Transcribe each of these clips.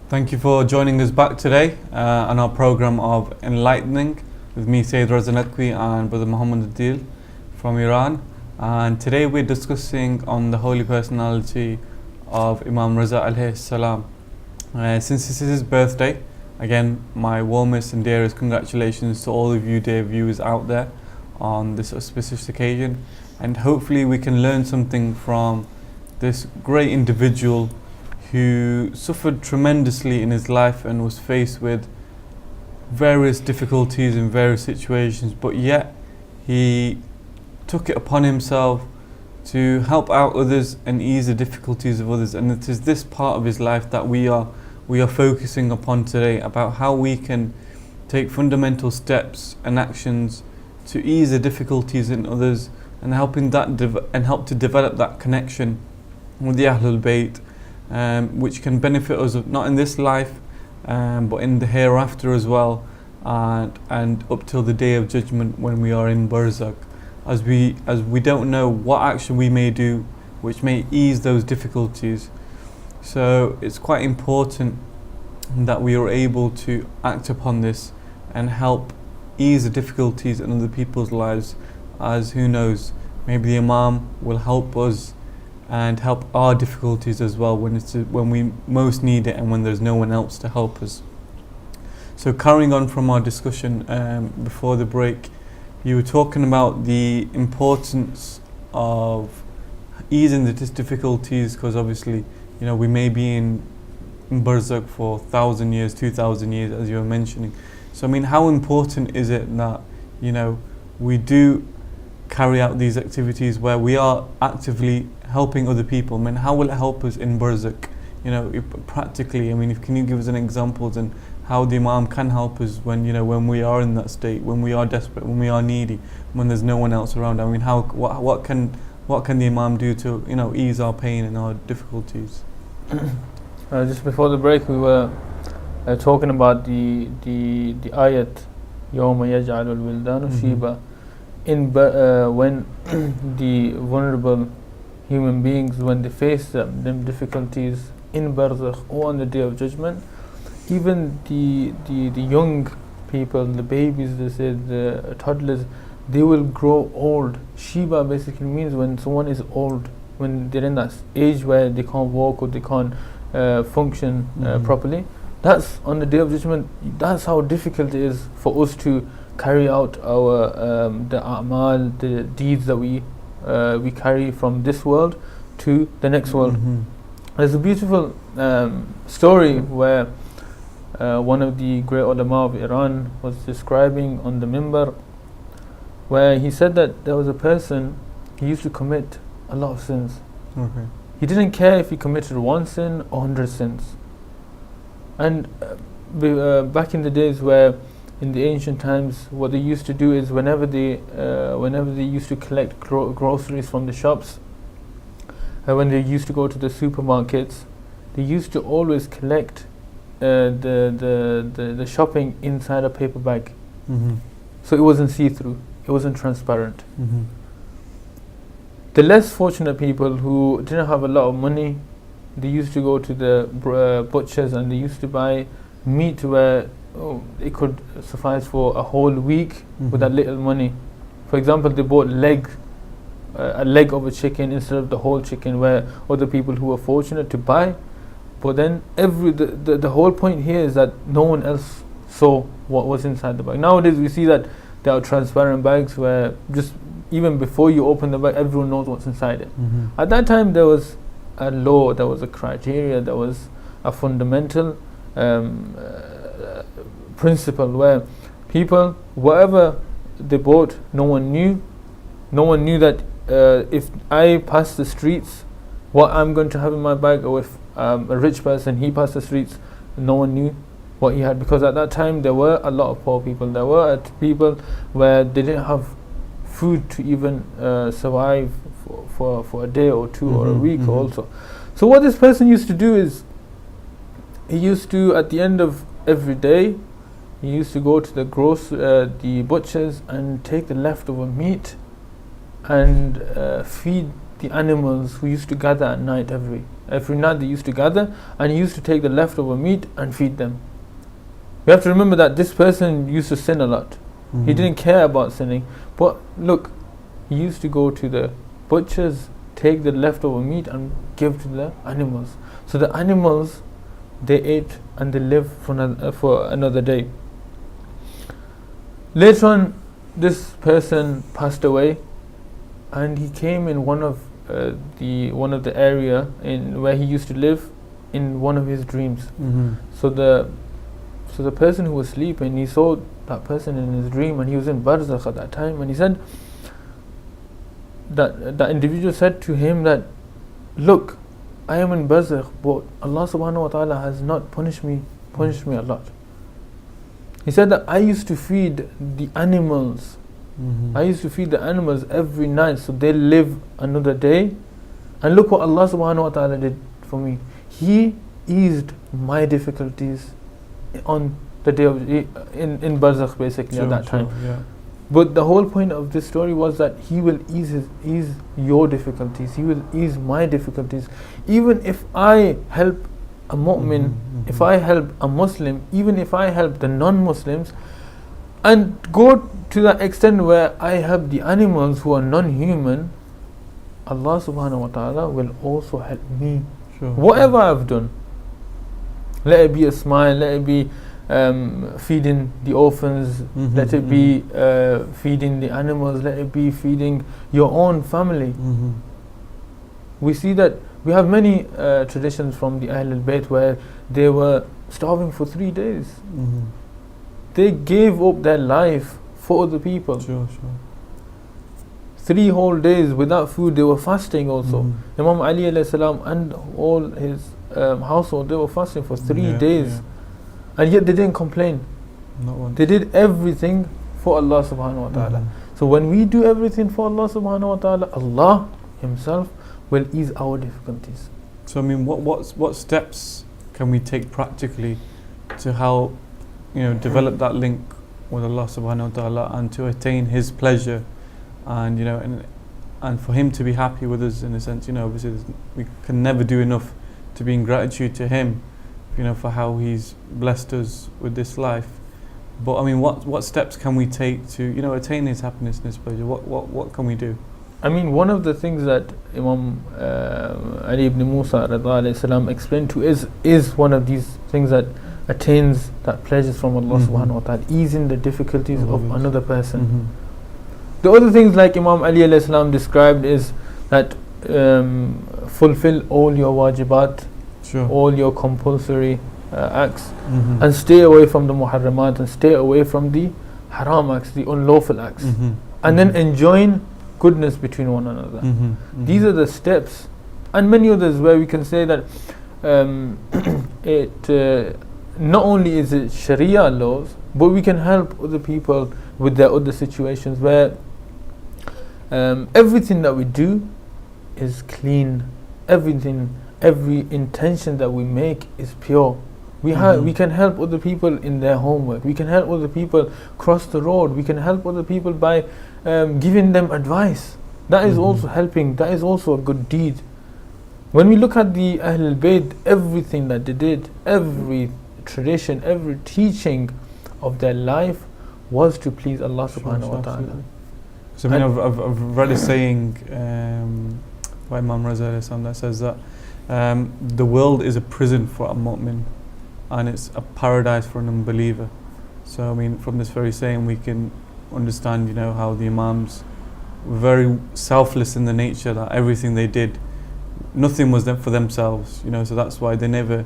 Thank you for joining us back today on our program of Enlightening with me, Sayyid RAZA and Brother MOHAMMAD ADEEL from Iran. And today we're discussing on the holy personality of Imam Raza alayhi salam. Since this is his birthday, again, my warmest and dearest congratulations to all of you dear viewers out there on this auspicious occasion. And hopefully we can learn something from this great individual who suffered tremendously in his life and was faced with various difficulties in various situations, but yet he took it upon himself to help out others and ease the difficulties of others. And it is this part of his life that we are focusing upon today, about how we can take fundamental steps and actions to ease the difficulties in others and help to develop that connection with the Ahlul Bayt, which can benefit us not in this life but in the hereafter as well, and up till the day of judgment when we are in Barzakh, as we don't know what action we may do which may ease those difficulties. So it's quite important that we are able to act upon this and help ease the difficulties in other people's lives, as who knows, maybe the Imam will help us and help our difficulties as well when we most need it and when there's no one else to help us. So carrying on from our discussion before the break, you were talking about the importance of easing the difficulties, because obviously, you know, we may be in Barzakh for 1,000 years, 2,000 years, as you were mentioning. So I mean, how important is it that, you know, we do carry out these activities where we are actively helping other people? I mean, how will it help us in Barzakh? You know, practically, I mean, can you give us an examples and how the Imam can help us when, you know, when we are in that state, when we are desperate, when we are needy, when there's no one else around? I mean, what can the Imam do to, you know, ease our pain and our difficulties? Just before the break, we were talking about the ayat يَوْمَ يَجْعَلُ الْوِلْدَانُ شِيبًا, when the vulnerable human beings, when they face them difficulties in Barzakh or on the Day of Judgment, even the young people, the babies, they say, the toddlers, they will grow old. Shiba basically means when someone is old, when they're in that age where they can't walk or they can't function properly. That's on the Day of Judgment. That's how difficult it is for us to carry out our the a'mal, the deeds that we carry from this world to the next world. There's a beautiful story where one of the great ulama of Iran was describing on the minbar, where he said that there was a person, he used to commit a lot of sins. Okay. He didn't care if he committed one sin or 100 sins. And back in the days where in the ancient times, what they used to do is whenever they used to collect groceries from the shops, when they used to go to the supermarkets, they used to always collect the shopping inside a paper bag. So it wasn't see-through, it wasn't transparent. The less fortunate people who didn't have a lot of money, they used to go to the butchers and they used to buy meat where it could suffice for a whole week with that little money. For example, they bought a leg of a chicken instead of the whole chicken, where other people who were fortunate to buy. But then the whole point here is that no one else saw what was inside the bag. Nowadays we see that there are transparent bags where just even before you open the bag, everyone knows what's inside it. At that time there was a law, there was a criteria, there was a fundamental principle where people, whatever they bought, no one knew that if I pass the streets, what I'm going to have in my bag, or if a rich person, he passed the streets, no one knew what he had, because at that time there were a lot of poor people. There were people where they didn't have food to even survive for a day or two or a week also. So what this person used to do is, he used to, at the end of every day, he used to go to the butchers and take the leftover meat and feed the animals who used to gather at night every night. They used to gather, and he used to take the leftover meat and feed them. We have to remember that this person used to sin a lot. He didn't care about sinning, but look, he used to go to the butchers, take the leftover meat and give to the animals. So the animals, they ate and they lived for another day. Later on, this person passed away, and he came in one of the area in where he used to live in one of his dreams. So the person who was sleeping, he saw that person in his dream, and he was in barzakh at that time, and he said that individual said to him that, look, I am in barzakh, but Allah subhanahu wa ta'ala has not punished me a lot. He said that I used to feed the animals. I used to feed the animals every night, so they live another day. And look what Allah subhanahu wa ta'ala did for me. He eased my difficulties on the day of in barzakh, basically, at that time. Yeah. But the whole point of this story was that He will ease your difficulties. He will ease my difficulties. Even if I help a mu'min, if I help a Muslim, even if I help the non-Muslims, and go to that extent where I help the animals who are non-human, Allah subhanahu wa ta'ala will also help me. Whatever I've done, let it be a smile, let it be feeding the orphans, let it be feeding the animals, let it be feeding your own family. We see that we have many traditions from the Ahlul Bayt where they were starving for 3 days. They gave up their life for other people. 3 whole days without food. They were fasting also. Imam Ali alayhi salam and all his household, they were fasting for 3 days. And yet they didn't complain. They did everything for Allah subhanahu wa ta'ala. So when we do everything for Allah subhanahu wa ta'ala, Allah Himself will ease our difficulties. So I mean, what steps can we take practically to help, develop that link with Allah subhanahu wa ta'ala and to attain His pleasure, and and for Him to be happy with us, in a sense? Obviously we can never do enough to be in gratitude to Him, for how He's blessed us with this life. But I mean, what steps can we take to attain His happiness and His pleasure? What can we do? I mean, one of the things that Imam Ali ibn Musa alayhi salam explained to is one of these things that attains that pleasures from Allah subhanahu wa ta'ala, easing the difficulties of another person. The other things, like Imam Ali alayhi salam described, is that fulfill all your wajibat, all your compulsory acts, and stay away from the muharramat, and stay away from the haram acts, the unlawful acts, and then enjoin goodness between one another. These are the steps, and many others where we can say that it not only is it Sharia laws, but we can help other people with their other situations where everything that we do is clean. Every intention that we make is pure. We can help other people in their homework. We can help other people cross the road. We can help other people by giving them advice. That is also helping. That is also a good deed. When we look at the Ahlul Bayt, everything that they did, every tradition, every teaching of their life was to please Allah subhanahu wa ta'ala. So I mean, I've read a saying by Imam RAZA that says that the world is a prison for a mu'min and it's a paradise for an unbeliever. So I mean, from this very saying we can understand how the Imams were very selfless in the nature, that everything they did, nothing was for themselves, so that's why they never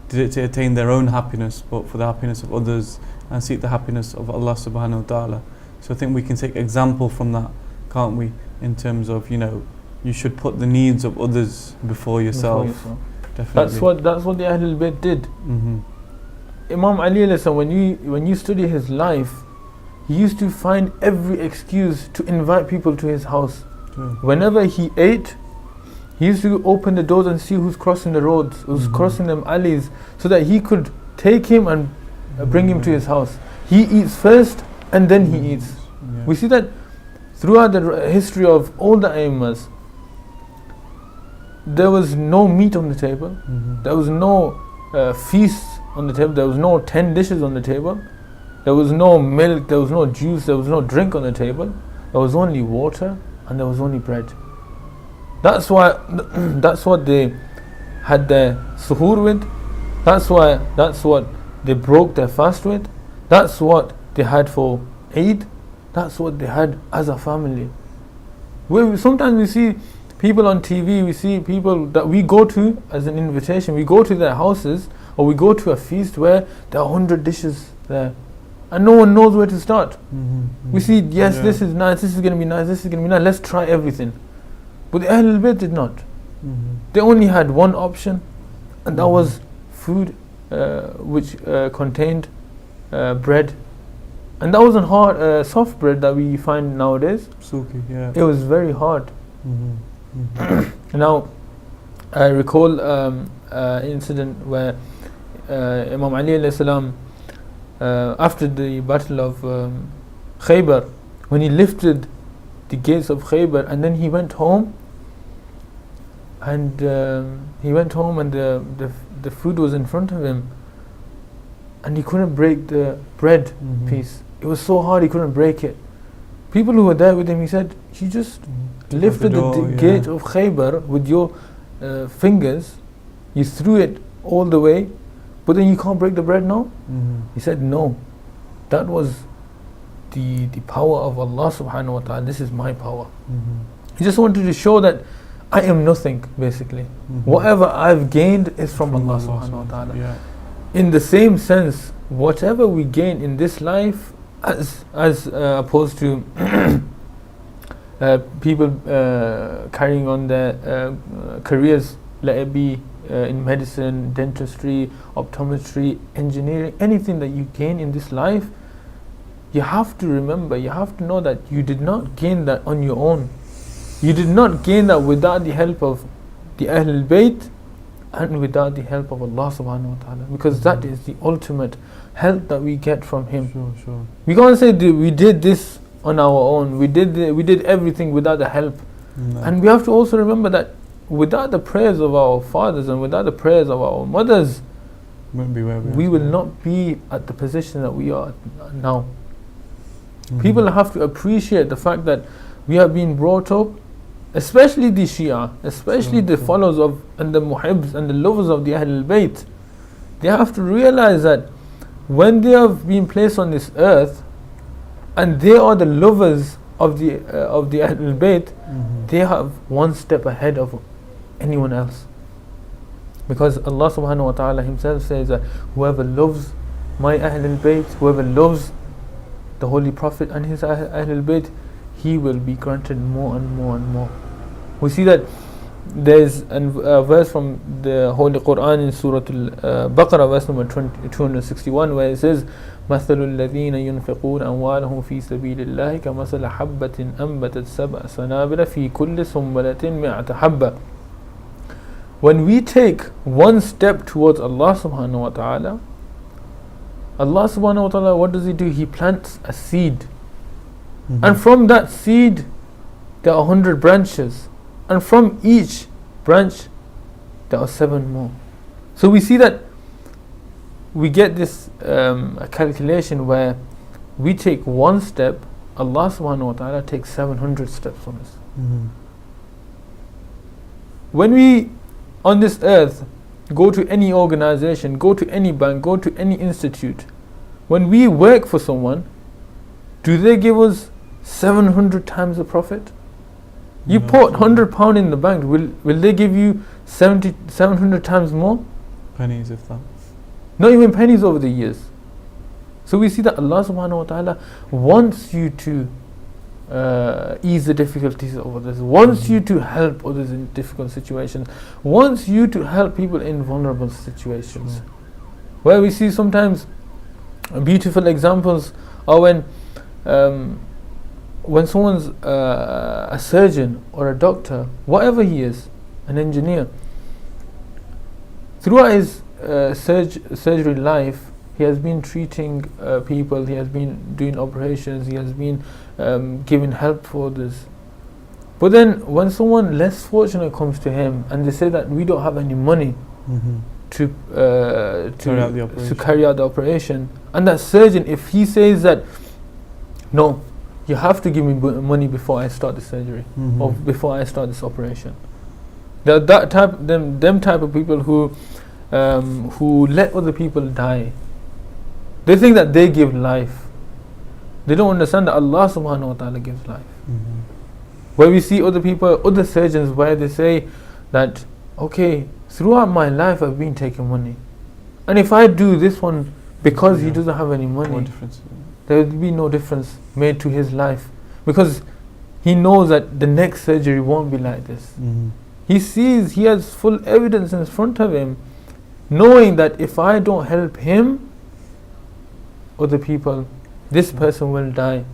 did it to attain their own happiness, but for the happiness of others and seek the happiness of Allah subhanahu wa ta'ala. So I think we can take example from that, can't we, in terms of you should put the needs of others before yourself. Definitely. That's what the Ahlul Bayt did. Imam Ali alayhi salam, when you study his life, he used to find every excuse to invite people to his house. Whenever he ate, he used to open the doors and see who's crossing the roads, who's crossing them alleys, so that he could take him and bring him to his house. He eats first and then he eats. We see that throughout the history of all the Aimmas, there was no meat on the table. There was no feast on the table. There was no 10 dishes on the table. There was no milk, there was no juice, there was no drink on the table. There was only water and there was only bread. That's why that's what they had their suhoor with. That's what they broke their fast with. That's what they had for Eid. That's what they had as a family. Sometimes we see people on TV, we see people that we go to as an invitation, we go to their houses or we go to a feast where there are 100 dishes there and no one knows where to start. We see, yes, this is nice, this is going to be nice, this is going to be nice, let's try everything. But the Ahlul Bayt did not. They only had one option, and that was food which contained bread. And that wasn't hard, soft bread that we find nowadays. Suki, yeah. It was very hard. Now, I recall an incident where Imam Ali alayhi salam, after the battle of Khaybar, when he lifted the gates of Khaybar, and then he went home, and the food was in front of him, and he couldn't break the bread piece. It was so hard he couldn't break it. People who were there with him, he said, you just lifted the gate of Khaybar with your fingers, you threw it all the way, but then you can't break the bread now? He said, no, that was the power of Allah subhanahu wa ta'ala. This is my power. He just wanted to show that I am nothing, basically. Whatever I've gained is from Allah subhanahu wa ta'ala. In the same sense, whatever we gain in this life, as opposed to people carrying on their careers, let it be in medicine, dentistry, optometry, engineering, anything that you gain in this life, you have to remember, you have to know that you did not gain that on your own. You did not gain that without the help of the Ahlul Bayt and without the help of Allah subhanahu wa ta'ala, because that is the ultimate help that we get from Him. Sure. We can't say we did this on our own, we did everything without the help. And we have to also remember that without the prayers of our fathers and without the prayers of our mothers, we will not be at the position that we are now. People have to appreciate the fact that we have been brought up, especially the Shia, especially the followers of and the muhibbs and the lovers of the Ahlul Bayt. They have to realize that when they have been placed on this earth and they are the lovers of the Ahlul Bayt, they have one step ahead of anyone else. Because Allah subhanahu wa ta'ala Himself says that whoever loves my Ahlul Bayt, whoever loves the Holy Prophet and his Ahlul Bayt, he will be granted more and more and more. We see that there's a verse from the Holy Quran in Surah Al-Baqarah, verse number 261, where it says, مَثَلُ الَّذِينَ يُنْفِقُونَ أَمْوَالَهُمْ فِي سَبِيلِ اللَّهِ كَمَثَلِ حَبَّةٍ أَنْبَتَتْ سَبْعَ سَنَابِلَ فِي كُلِّ سُنبُلَةٍ مِئَةَ حَبَّةٍ. When we take one step towards Allah subhanahu wa ta'ala, Allah subhanahu wa ta'ala, what does He do? He plants a seed. And from that seed, there are 100 branches. And from each branch, there are 7 more. So we see that we get this a calculation where we take one step, Allah subhanahu wa ta'ala takes 700 steps from us. When we, on this earth, go to any organization, go to any bank, go to any institute, when we work for someone, do they give us 700 times the profit? You put £100 in the bank, will they give you 700 times more? Pennies, if that. Not even pennies over the years. So we see that Allah subhanahu wa ta'ala wants you to ease the difficulties of others, wants you to help others in difficult situations, wants you to help people in vulnerable situations. Where we see sometimes beautiful examples are when someone's a surgeon or a doctor, whatever he is, an engineer, throughout his surgery life, he has been treating people, he has been doing operations, he has been giving help for others. But then when someone less fortunate comes to him and they say that we don't have any money to carry out the operation, and that surgeon, if he says that no, you have to give me money before I start the surgery or before I start this operation, them type of people who let other people die, they think that they give life. They don't understand that Allah subhanahu wa ta'ala gives life. Where we see other people, other surgeons, where they say that, okay, throughout my life I've been taking money, and if I do this one because he doesn't have any money, there will be no difference made to his life, because he knows that the next surgery won't be like this. He sees, he has full evidence in front of him, knowing that if I don't help him, other people, this person will die.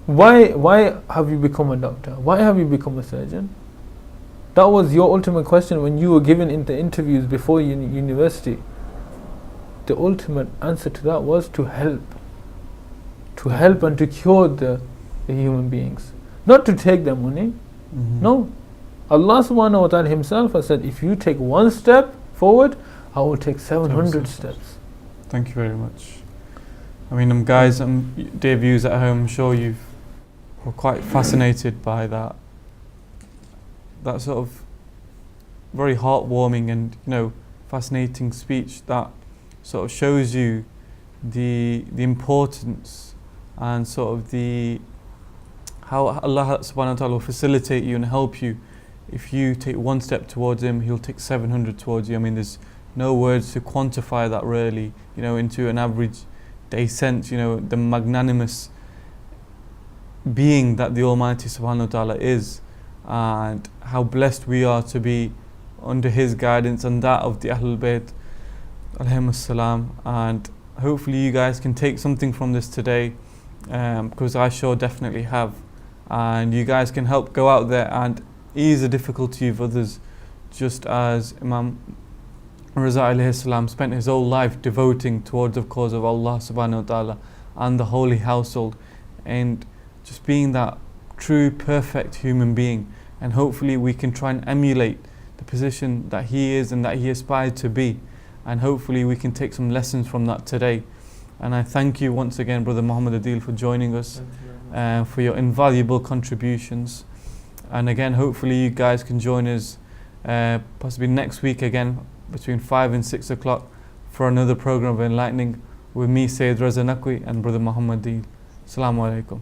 Why have you become a doctor? Why have you become a surgeon? That was your ultimate question when you were given in the interviews before university. The ultimate answer to that was to help and to cure the human beings, not to take their money. No, Allah subhanahu wa ta'ala himself has said, if you take one step forward, I will take 700 steps. Thank you very much. I mean, guys, dear viewers at home, I'm sure you were quite fascinated by that sort of very heartwarming and fascinating speech that sort of shows you the importance and sort of how Allah subhanahu wa ta'ala will facilitate you and help you. If you take one step towards him, he'll take 700 towards you. I mean, there's no words to quantify that really, into an average day sense, the magnanimous being that the Almighty subhanahu wa ta'ala is, and how blessed we are to be under his guidance and that of the Ahlul Bayt alayhimus salam. And hopefully you guys can take something from this today, because I sure definitely have, and you guys can help go out there and ease the difficulty of others, just as Imam RAZA alayhi salam spent his whole life devoting towards the cause of Allah subhanahu wa ta'ala and the holy household, and just being that true perfect human being. And hopefully we can try and emulate the position that he is and that he aspired to be, and hopefully we can take some lessons from that today. And I thank you once again, Brother Muhammad ADEEL, for joining us, for your invaluable contributions. And again, hopefully you guys can join us possibly next week again between 5 and 6 o'clock for another program of enlightening with me, Sayyid Raza Naqvi, and Brother Muhammad ADEEL. Assalamu alaikum.